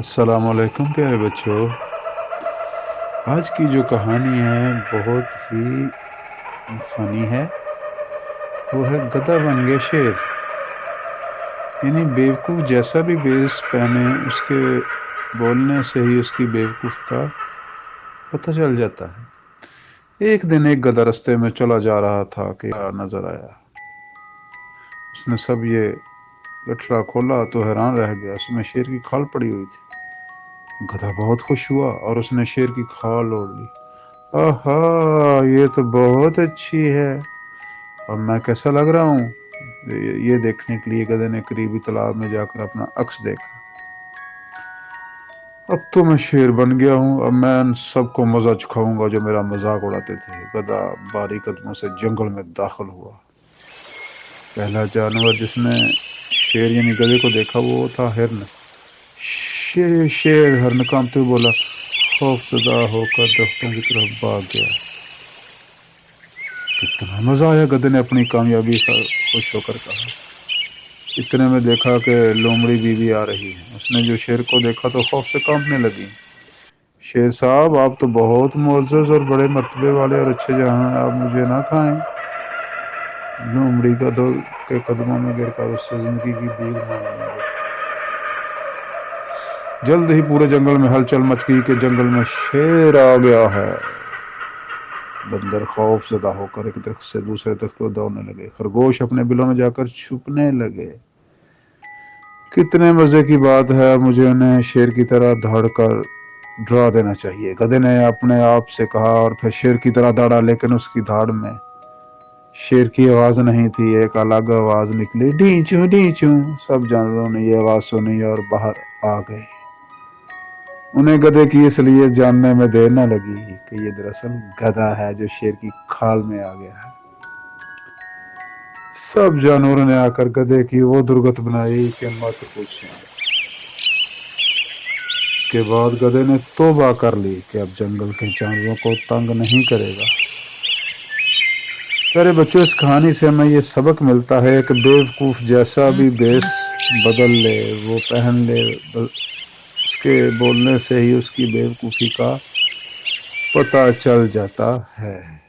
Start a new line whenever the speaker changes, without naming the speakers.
السلام علیکم پیارے بچوں، آج کی جو کہانی ہے بہت ہی فنی ہے۔ وہ ہے گدھا بن گیا شیر۔ یعنی بیوقوف جیسا بھی بیس پہنے، اس کے بولنے سے ہی اس کی بیوقوف کا پتہ چل جاتا ہے۔ ایک دن ایک گدھا رستے میں چلا جا رہا تھا کہ نظر آیا۔ اس نے سب یہ لٹھڑا کھولا تو حیران رہ گیا، اس میں شیر کی کھال پڑی ہوئی تھی۔ گدھا بہت خوش ہوا اور اس نے شیر کی کھال اوڑھ لی۔ آہا، یہ تو بہت اچھی ہے، اب میں کیسا لگ رہا ہوں؟ یہ دیکھنے کے لیے گدھے نے قریبی تالاب میں جا کر اپنا عکس دیکھا۔ اب تو میں شیر بن گیا ہوں، اب میں ان سب کو مزہ چکھاؤں گا جو میرا مذاق اڑاتے تھے۔ گدھا بھاری قدموں سے جنگل میں داخل ہوا۔ پہلا جانور جس نے شیر یعنی گدھے کو دیکھا وہ تھا ہرن۔ شیر شیر ہرن کانپتے ہوئے بولا، خوف زدہ ہو کر درختوں کی طرف بھاگ گیا۔ کتنا مزہ آیا، گدھے نے اپنی کامیابی خوش ہو کر کہا۔ اتنے میں دیکھا کہ لومڑی بیوی آ رہی ہے۔ اس نے جو شیر کو دیکھا تو خوف سے کانپنے لگی۔ شیر صاحب، آپ تو بہت معزز اور بڑے مرتبے والے اور اچھے جہاں ہیں، آپ مجھے نہ کھائیں۔ لومڑی گدھے کے قدموں میں گر کر اس سے زندگی کی بھیک مانگنے لگی۔ جلد ہی پورے جنگل میں ہلچل مچ گئی کہ جنگل میں شیر آ گیا ہے۔ بندر خوف زدہ ہو کر ایک درخت سے دوسرے درخت کو دوڑنے لگے۔ خرگوش اپنے بلوں میں جا کر چھپنے لگے۔ کتنے مزے کی بات ہے، مجھے انہیں شیر کی طرح دھاڑ کر ڈرا دینا چاہیے، گدھے نے اپنے آپ سے کہا، اور پھر شیر کی طرح دوڑا، لیکن اس کی دھاڑ میں شیر کی آواز نہیں تھی، ایک الگ آواز نکلی، ڈینچوں ڈینچوں۔ سب جانوروں نے یہ آواز سنی اور باہر آ گئے۔ انہیں گدھے کی اصلیت جاننے میں دیر نہ لگی کہ یہ دراصل گدھا ہے جو شیر کی کھال میں آ گیا ہے۔ سب جانوروں نے آ کر گدھے کی وہ درگت بنائی کہ مت پوچھیں۔ اس کے بعد گدھے نے توبہ کر لی کہ اب جنگل کے جانوروں کو تنگ نہیں کرے گا۔ پیارے بچوں، اس کہانی سے ہمیں یہ سبق ملتا ہے کہ بیوقوف جیسا بھی بیس بدل لے، وہ پہن لے، اس کے بولنے سے ہی اس کی بیوقوفی کا پتہ چل جاتا ہے۔